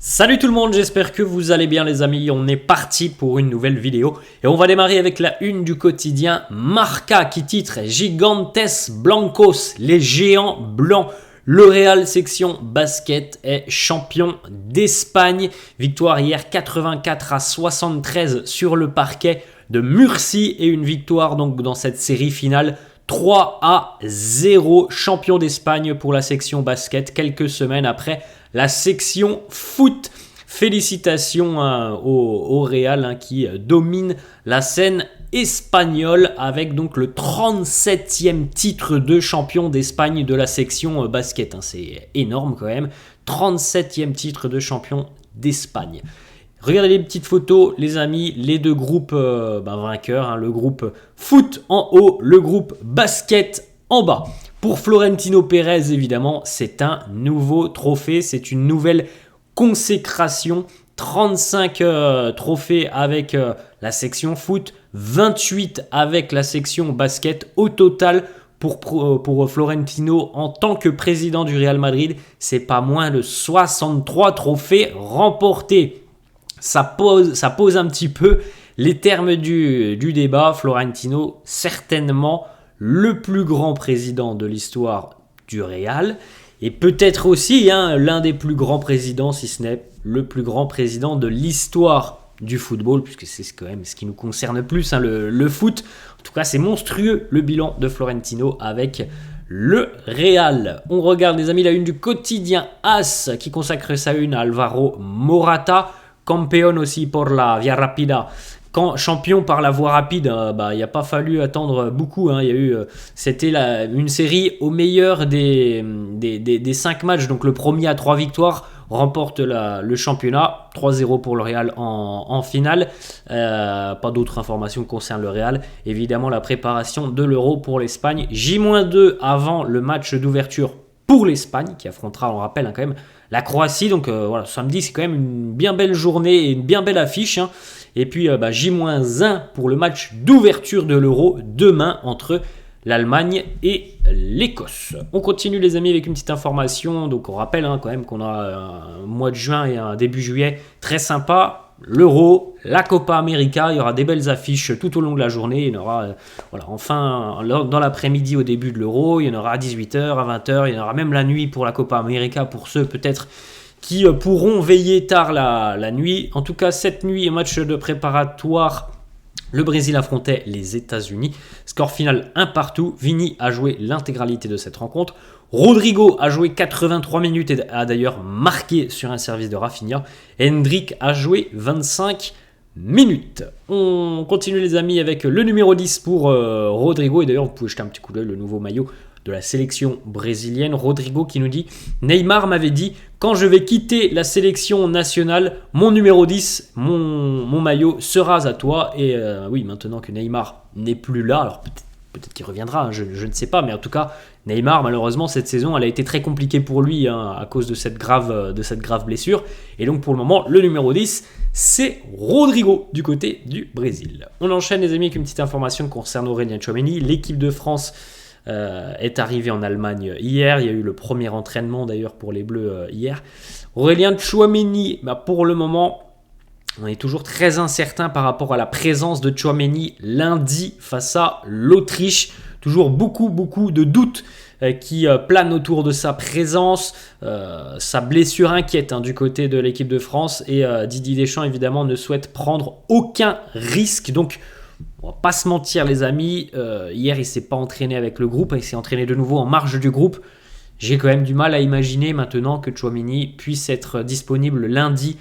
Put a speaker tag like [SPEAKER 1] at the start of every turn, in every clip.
[SPEAKER 1] Salut tout le monde, j'espère que vous allez bien les amis, on est parti pour une nouvelle vidéo et on va démarrer avec la une du quotidien Marca qui titre Gigantes Blancos, les géants blancs. Le Real section basket est champion d'Espagne, victoire hier 84-73 sur le parquet de Murcie et une victoire donc dans cette série finale 3-0, champion d'Espagne pour la section basket quelques semaines après la section foot. Félicitations au Real qui domine la scène espagnole avec donc le 37e titre de champion d'Espagne de la section basket. C'est énorme quand même, 37e titre de champion d'Espagne. Regardez les petites photos, les amis, les deux groupes vainqueurs, le groupe foot en haut, le groupe basket en bas. Pour Florentino Pérez, évidemment, c'est un nouveau trophée, c'est une nouvelle consécration. 35 trophées avec la section foot, 28 avec la section basket. Au total, pour Florentino, en tant que président du Real Madrid, c'est pas moins de 63 trophées remportés. Ça pose un petit peu les termes du débat. Florentino, certainement le plus grand président de l'histoire du Real et peut-être aussi l'un des plus grands présidents, si ce n'est le plus grand président de l'histoire du football, puisque c'est quand même ce qui nous concerne plus, le foot. En tout cas, c'est monstrueux le bilan de Florentino avec le Real. On regarde les amis la une du quotidien AS qui consacre sa une à Alvaro Morata, campeón aussi pour la Via Rapida. Champion par la voie rapide, il n'y a pas fallu attendre beaucoup. C'était une série au meilleur des 5 matchs. Donc le premier à 3 victoires remporte le championnat. 3-0 pour le Real en finale. Pas d'autres informations concernant le Real. Évidemment, la préparation de l'Euro pour l'Espagne. J-2 avant le match d'ouverture pour l'Espagne, qui affrontera, on rappelle quand même, la Croatie. Donc samedi, c'est quand même une bien belle journée et une bien belle affiche. Et puis J-1 pour le match d'ouverture de l'Euro demain entre l'Allemagne et l'Écosse. On continue les amis avec une petite information. Donc on rappelle quand même qu'on a un mois de juin et un début juillet très sympa. L'Euro, la Copa América, il y aura des belles affiches tout au long de la journée. Il y en aura enfin dans l'après-midi au début de l'Euro, il y en aura à 18h, à 20h, il y en aura même la nuit pour la Copa América pour ceux peut-être qui pourront veiller tard la nuit. En tout cas, cette nuit, match de préparatoire, le Brésil affrontait les États-Unis. Score final 1-1. Vini a joué l'intégralité de cette rencontre. Rodrigo a joué 83 minutes et a d'ailleurs marqué sur un service de Rafinha. Hendrick a joué 25 minutes. On continue les amis avec le numéro 10 pour Rodrigo. Et d'ailleurs, vous pouvez jeter un petit coup d'œil, le nouveau maillot de la sélection brésilienne. Rodrigo qui nous dit « Neymar m'avait dit « Quand je vais quitter la sélection nationale, mon numéro 10, mon maillot sera à toi. » Et oui, maintenant que Neymar n'est plus là, alors peut-être qu'il reviendra, je ne sais pas. Mais en tout cas, Neymar, malheureusement, cette saison, elle a été très compliquée pour lui à cause de cette grave blessure. Et donc, pour le moment, le numéro 10, c'est Rodrigo du côté du Brésil. On enchaîne les amis avec une petite information concernant Aurélien Tchouaméni. L'équipe de France est arrivé en Allemagne hier. Il y a eu le premier entraînement d'ailleurs pour les Bleus hier. Aurélien Tchouaméni, pour le moment, on est toujours très incertain par rapport à la présence de Tchouaméni lundi face à l'Autriche. Toujours beaucoup de doutes qui planent autour de sa présence. Sa blessure inquiète du côté de l'équipe de France. Et Didier Deschamps évidemment ne souhaite prendre aucun risque. Donc on va pas se mentir les amis, hier il s'est pas entraîné avec le groupe, il s'est entraîné de nouveau en marge du groupe. J'ai quand même du mal à imaginer maintenant que Tchouaméni puisse être disponible lundi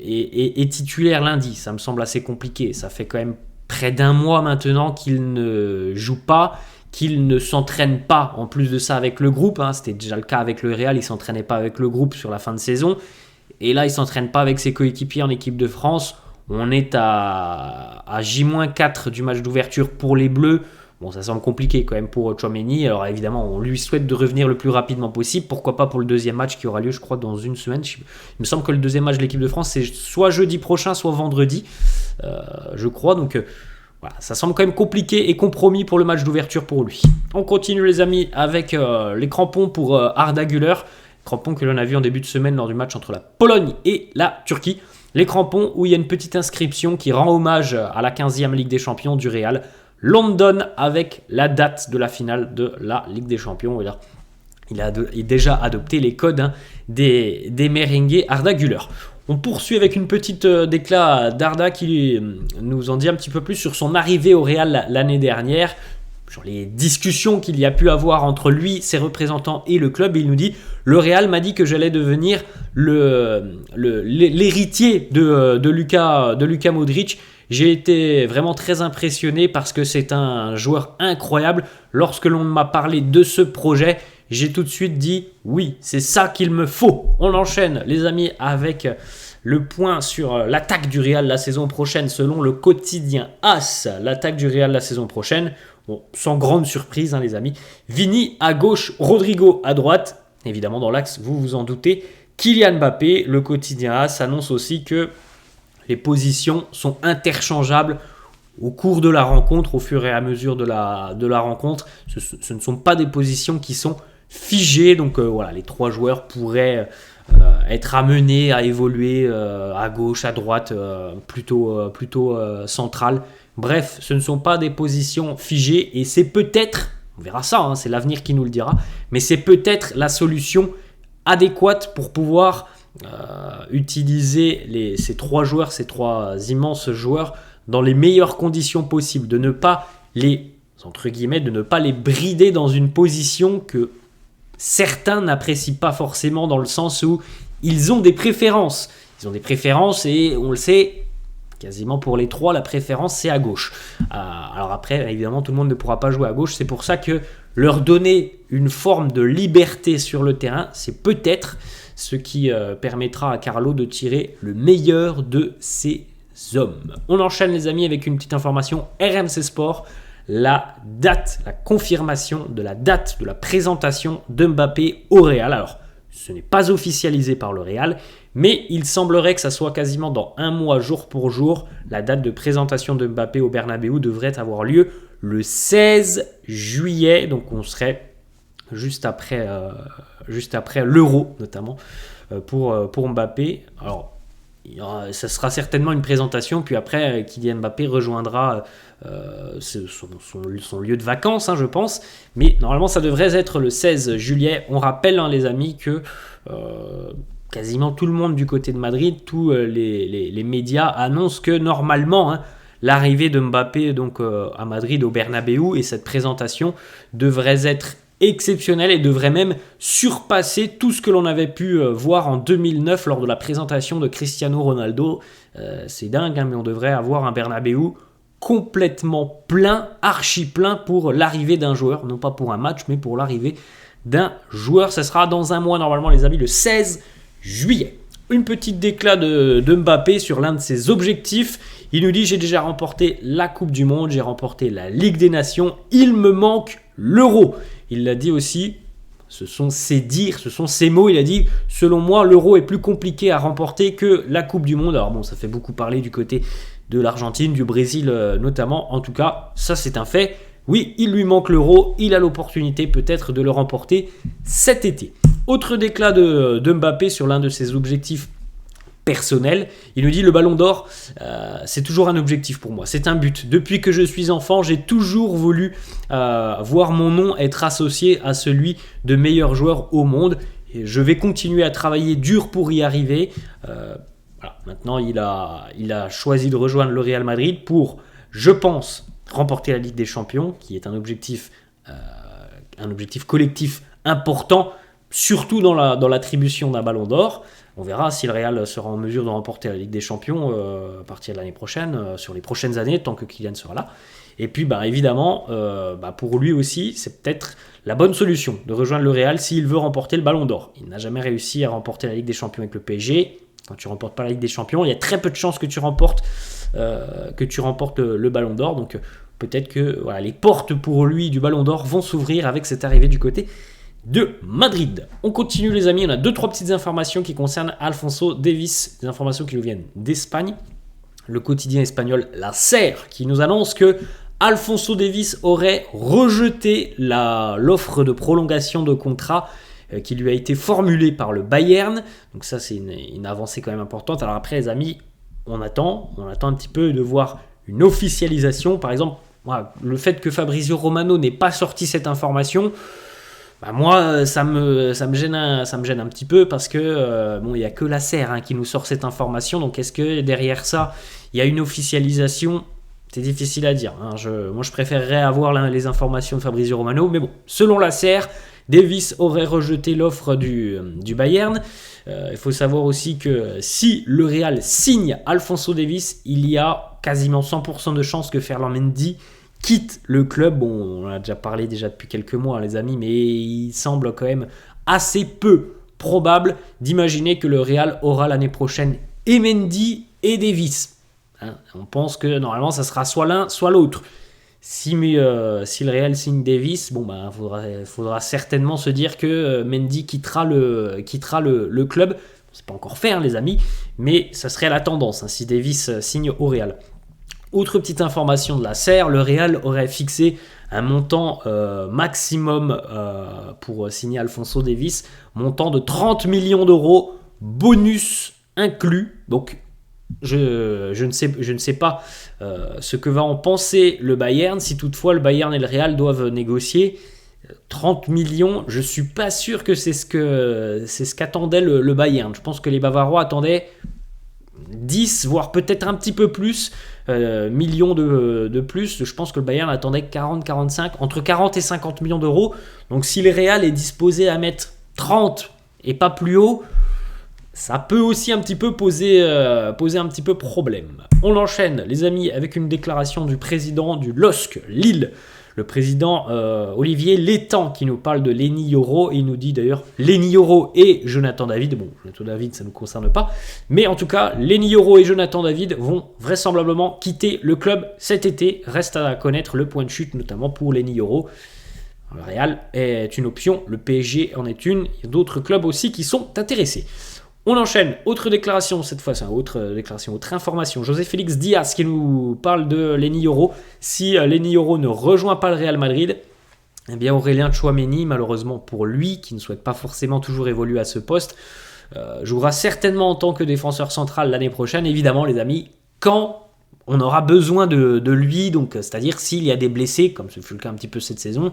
[SPEAKER 1] et titulaire lundi. Ça me semble assez compliqué, ça fait quand même près d'un mois maintenant qu'il ne joue pas, qu'il ne s'entraîne pas en plus de ça avec le groupe. C'était déjà le cas avec le Real, il ne s'entraînait pas avec le groupe sur la fin de saison. Et là il ne s'entraîne pas avec ses coéquipiers en équipe de France. On est à J-4 du match d'ouverture pour les Bleus. Bon, ça semble compliqué quand même pour Tchouaméni. Alors évidemment, on lui souhaite de revenir le plus rapidement possible. Pourquoi pas pour le deuxième match qui aura lieu, je crois, dans une semaine. Il me semble que le deuxième match de l'équipe de France, c'est soit jeudi prochain, soit vendredi, je crois. Donc voilà, ça semble quand même compliqué et compromis pour le match d'ouverture pour lui. On continue les amis avec les crampons pour Arda Güler. crampons que l'on a vu en début de semaine lors du match entre la Pologne et la Turquie. Les crampons où il y a une petite inscription qui rend hommage à la 15e Ligue des Champions du Real. London avec la date de la finale de la Ligue des Champions. Et là, il a déjà adopté les codes des merengues Arda Güler. On poursuit avec une petite déclat d'Arda qui nous en dit un petit peu plus sur son arrivée au Real l'année dernière, sur les discussions qu'il y a pu avoir entre lui, ses représentants et le club. Il nous dit « Le Real m'a dit que j'allais devenir l'héritier de Luka Modric. J'ai été vraiment très impressionné parce que c'est un joueur incroyable. Lorsque l'on m'a parlé de ce projet, j'ai tout de suite dit oui, c'est ça qu'il me faut. » On enchaîne les amis avec le point sur l'attaque du Real la saison prochaine selon le quotidien AS. L'attaque du Real la saison prochaine, bon, sans grande surprise les amis. Vini à gauche, Rodrigo à droite. Évidemment dans l'axe, vous vous en doutez, Kylian Mbappé. Le quotidien AS annonce aussi que les positions sont interchangeables au cours de la rencontre, au fur et à mesure de la rencontre. Ce ne sont pas des positions qui sont figées. Donc voilà, les trois joueurs pourraient être amenés à évoluer à gauche, à droite, plutôt centrale. Bref, ce ne sont pas des positions figées et c'est peut-être, on verra ça, c'est l'avenir qui nous le dira, mais c'est peut-être la solution adéquate pour pouvoir utiliser ces trois joueurs, ces trois immenses joueurs dans les meilleures conditions possibles, de ne pas les, entre guillemets, de ne pas les brider dans une position que certains n'apprécient pas forcément, dans le sens où ils ont des préférences. Ils ont des préférences et on le sait, quasiment pour les trois, la préférence c'est à gauche. Alors après, évidemment, tout le monde ne pourra pas jouer à gauche. C'est pour ça que leur donner une forme de liberté sur le terrain, c'est peut-être ce qui permettra à Carlo de tirer le meilleur de ses hommes. On enchaîne les amis avec une petite information RMC Sport. La confirmation de la date de la présentation de Mbappé au Real. Alors, ce n'est pas officialisé par le Real, mais il semblerait que ça soit quasiment dans un mois, jour pour jour. La date de présentation de Mbappé au Bernabéu devrait avoir lieu le 16 juillet. Donc, on serait juste après l'Euro, notamment, pour Mbappé. Alors, ça sera certainement une présentation, puis après, Kylian Mbappé rejoindra son lieu de vacances, je pense. Mais normalement, ça devrait être le 16 juillet. On rappelle, les amis, que quasiment tout le monde du côté de Madrid, tous les médias annoncent que normalement, l'arrivée de Mbappé donc, à Madrid, au Bernabéu, et cette présentation devrait être exceptionnelle et devrait même surpasser tout ce que l'on avait pu voir en 2009 lors de la présentation de Cristiano Ronaldo. C'est dingue, mais on devrait avoir un Bernabéu complètement plein, archi plein pour l'arrivée d'un joueur, non pas pour un match, mais pour l'arrivée d'un joueur. Ça sera dans un mois normalement les amis, le 16 juillet. Une petite déclat de Mbappé sur l'un de ses objectifs. Il nous dit: j'ai déjà remporté la Coupe du Monde, j'ai remporté la Ligue des Nations, il me manque l'Euro. Il l'a dit aussi, ce sont ses dires, ce sont ses mots. Il a dit: selon moi, l'Euro est plus compliqué à remporter que la Coupe du Monde. Alors bon, ça fait beaucoup parler du côté de l'Argentine, du Brésil notamment. En tout cas, ça c'est un fait. Oui, il lui manque l'Euro, il a l'opportunité peut-être de le remporter cet été. Autre déclat de Mbappé sur l'un de ses objectifs personnels. Il nous dit: le ballon d'or, c'est toujours un objectif pour moi, c'est un but. Depuis que je suis enfant, j'ai toujours voulu voir mon nom être associé à celui de meilleur joueur au monde. Et je vais continuer à travailler dur pour y arriver. Voilà. Maintenant, il a choisi de rejoindre le Real Madrid pour, je pense, remporter la Ligue des Champions, qui est un objectif collectif important, surtout dans l'attribution d'un ballon d'or. On verra si le Real sera en mesure de remporter la Ligue des Champions à partir de l'année prochaine, sur les prochaines années, tant que Kylian sera là. Et puis, évidemment, pour lui aussi, c'est peut-être la bonne solution de rejoindre le Real s'il veut remporter le ballon d'or. Il n'a jamais réussi à remporter la Ligue des Champions avec le PSG. Quand tu ne remportes pas la Ligue des Champions, il y a très peu de chances que tu remportes le ballon d'or. Donc, peut-être que les portes pour lui du ballon d'or vont s'ouvrir avec cette arrivée du côté de Madrid. On continue les amis, on a 2-3 petites informations qui concernent Alphonso Davies, des informations qui nous viennent d'Espagne. Le quotidien espagnol La Serre qui nous annonce que Alphonso Davies aurait rejeté l'offre de prolongation de contrat qui lui a été formulé par le Bayern. Donc ça, c'est une avancée quand même importante. Alors après, les amis, on attend un petit peu de voir une officialisation. Par exemple, voilà, le fait que Fabrizio Romano n'ait pas sorti cette information, moi, ça me gêne un petit peu parce que il n'y a que la SER qui nous sort cette information. Donc est-ce que derrière ça, il y a une officialisation ? C'est difficile à dire. Moi, je préférerais avoir les informations de Fabrizio Romano. Mais bon, selon la SER, Davis aurait rejeté l'offre du Bayern. Il faut savoir aussi que si le Real signe Alphonso Davies, il y a quasiment 100% de chances que Ferland Mendy quitte le club. Bon, on en a déjà parlé depuis quelques mois, les amis, mais il semble quand même assez peu probable d'imaginer que le Real aura l'année prochaine et Mendy et Davies. On pense que normalement, ça sera soit l'un, soit l'autre. Si le Real signe Davies, faudra certainement se dire que Mendy quittera le club. C'est pas encore fait, les amis, mais ça serait la tendance si Davies signe au Real. Autre petite information de la SER, le Real aurait fixé un montant maximum pour signer Alphonso Davies, montant de 30 millions d'euros, bonus inclus. Donc je ne sais pas ce que va en penser le Bayern. Si toutefois le Bayern et le Real doivent négocier 30 millions, je ne suis pas sûr que c'est ce qu'attendait le Bayern. Je pense que les Bavarois attendaient 10, voire peut-être un petit peu plus millions de plus. Je pense que le Bayern attendait 40-45, entre 40 et 50 millions d'euros. Donc si le Real est disposé à mettre 30 et pas plus haut, ça peut aussi un petit peu poser un petit peu problème. On enchaîne, les amis, avec une déclaration du président du LOSC Lille, le président Olivier Létang, qui nous parle de Lenny Yoro. Il nous dit d'ailleurs Lenny Yoro et Jonathan David. Bon, Jonathan David, ça ne nous concerne pas. Mais en tout cas, Lenny Yoro et Jonathan David vont vraisemblablement quitter le club cet été. Reste à connaître le point de chute, notamment pour Lenny Yoro. Le Real est une option, le PSG en est une. Il y a d'autres clubs aussi qui sont intéressés. On enchaîne, autre déclaration, cette fois, c'est autre information. José Félix Diaz qui nous parle de Lenny Yoro. Si Lenny Yoro ne rejoint pas le Real Madrid, eh bien Aurélien Tchouaméni, malheureusement pour lui, qui ne souhaite pas forcément toujours évoluer à ce poste, jouera certainement en tant que défenseur central l'année prochaine. Évidemment, les amis, quand on aura besoin de lui, donc c'est-à-dire s'il y a des blessés, comme ce fut le cas un petit peu cette saison,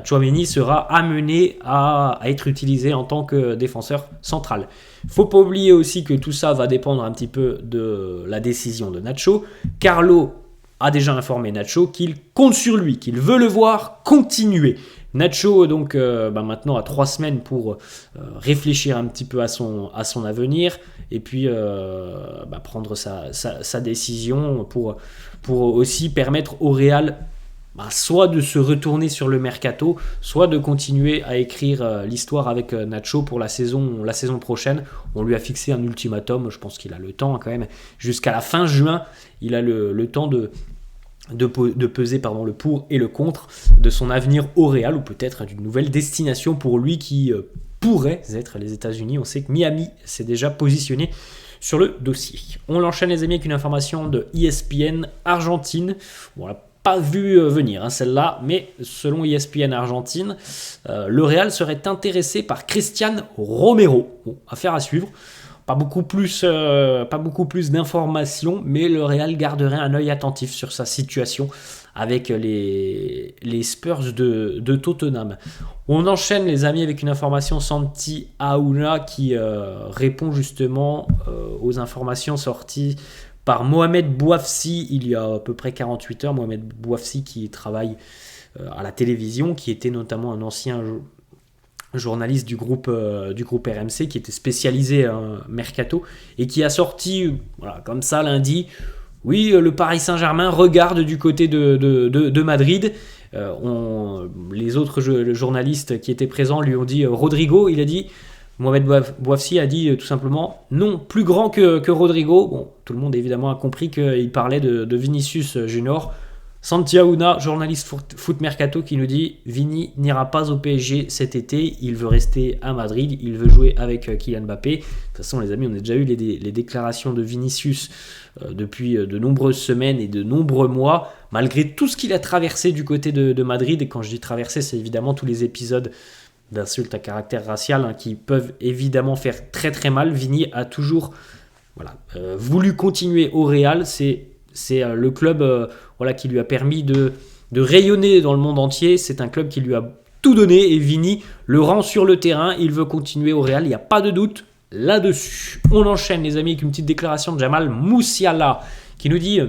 [SPEAKER 1] Tchouaméni sera amené à être utilisé en tant que défenseur central. Il ne faut pas oublier aussi que tout ça va dépendre un petit peu de la décision de Nacho. Carlo a déjà informé Nacho qu'il compte sur lui, qu'il veut le voir continuer. Nacho donc maintenant a 3 semaines pour réfléchir un petit peu à son avenir et puis prendre sa décision pour aussi permettre au Real soit de se retourner sur le mercato, soit de continuer à écrire l'histoire avec Nacho pour la saison prochaine. On lui a fixé un ultimatum, je pense qu'il a le temps quand même, jusqu'à la fin juin, il a le temps de peser le pour et le contre de son avenir au Real ou peut-être d'une nouvelle destination pour lui qui pourrait être les États-Unis. On sait que Miami s'est déjà positionné sur le dossier. On l'enchaîne les amis avec une information de ESPN Argentine. Bon, on l'a pas vu venir celle-là, mais selon ESPN Argentine, le Real serait intéressé par Cristian Romero. Bon, affaire à suivre. Pas beaucoup plus d'informations, mais le Real garderait un œil attentif sur sa situation avec les Spurs de Tottenham. On enchaîne les amis avec une information Santi Aouna qui répond justement aux informations sorties par Mohamed Bouafsi il y a à peu près 48 heures. Mohamed Bouafsi qui travaille à la télévision, qui était notamment un ancien journaliste du groupe RMC qui était spécialisé en mercato et qui a sorti comme ça lundi, oui, le Paris Saint-Germain regarde du côté de Madrid. Les autres journalistes qui étaient présents lui ont dit Rodrigo, il a dit, Mohamed Bouafsi a dit tout simplement non, plus grand que Rodrigo. Bon, tout le monde évidemment a compris qu'il parlait de Vinicius Junior. Santi Aouna, journaliste foot mercato, qui nous dit Vini n'ira pas au PSG cet été, il veut rester à Madrid, il veut jouer avec Kylian Mbappé. De toute façon les amis, on a déjà eu les déclarations de Vinicius depuis de nombreuses semaines et de nombreux mois, malgré tout ce qu'il a traversé du côté de Madrid. Et quand je dis traversé, c'est évidemment tous les épisodes d'insultes à caractère racial hein, qui peuvent évidemment faire très très mal. Vini a toujours voulu continuer au Real. C'est le club qui lui a permis de rayonner dans le monde entier. C'est un club qui lui a tout donné et Vini le rend sur le terrain. Il veut continuer au Real, il n'y a pas de doute là-dessus. On enchaîne les amis avec une petite déclaration de Jamal Musiala qui nous dit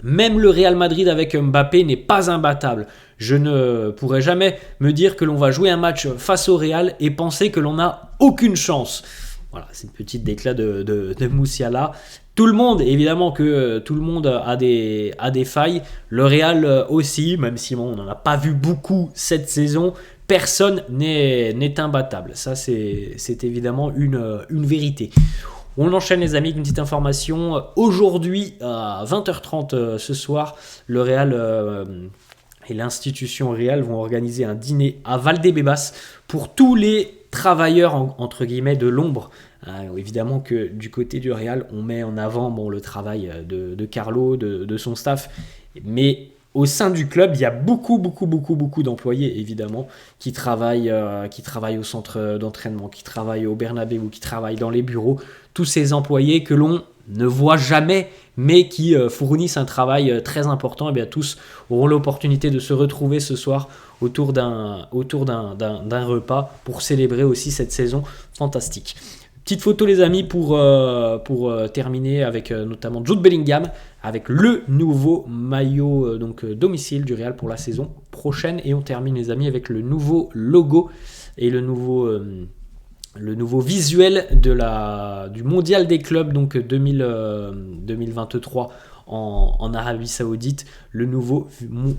[SPEAKER 1] même le Real Madrid avec Mbappé n'est pas imbattable. Je ne pourrais jamais me dire que l'on va jouer un match face au Real et penser que l'on n'a aucune chance. Voilà, c'est une petite déclat de Musiala. Tout le monde, évidemment que tout le monde a des failles. Le Real aussi, même si on n'en a pas vu beaucoup cette saison. Personne n'est imbattable. Ça, c'est évidemment une vérité. On enchaîne les amis avec une petite information. Aujourd'hui, à 20h30 ce soir, le Real et l'institution Real vont organiser un dîner à Valdebebas pour tous les travailleurs entre guillemets de l'ombre. Évidemment que du côté du Real, on met en avant le travail de Carlo, de son staff, mais au sein du club, il y a beaucoup d'employés évidemment qui travaillent au centre d'entraînement, qui travaillent au Bernabéu, qui travaillent dans les bureaux. Tous ces employés que l'on ne voit jamais, mais qui fournissent un travail très important, et bien tous auront l'opportunité de se retrouver ce soir autour d'un repas pour célébrer aussi cette saison fantastique. Petite photo les amis pour terminer avec notamment Jude Bellingham avec le nouveau maillot domicile du Real pour la saison prochaine, et on termine les amis avec le nouveau logo et le nouveau visuel du mondial des clubs 2023 en Arabie Saoudite, le nouveau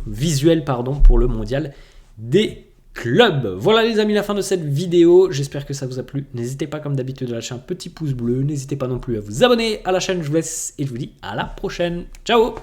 [SPEAKER 1] visuel pour le mondial des clubs. Voilà les amis, la fin de cette vidéo, j'espère que ça vous a plu. N'hésitez pas comme d'habitude à lâcher un petit pouce bleu, n'hésitez pas non plus à vous abonner à la chaîne. Je vous laisse et je vous dis à la prochaine. Ciao.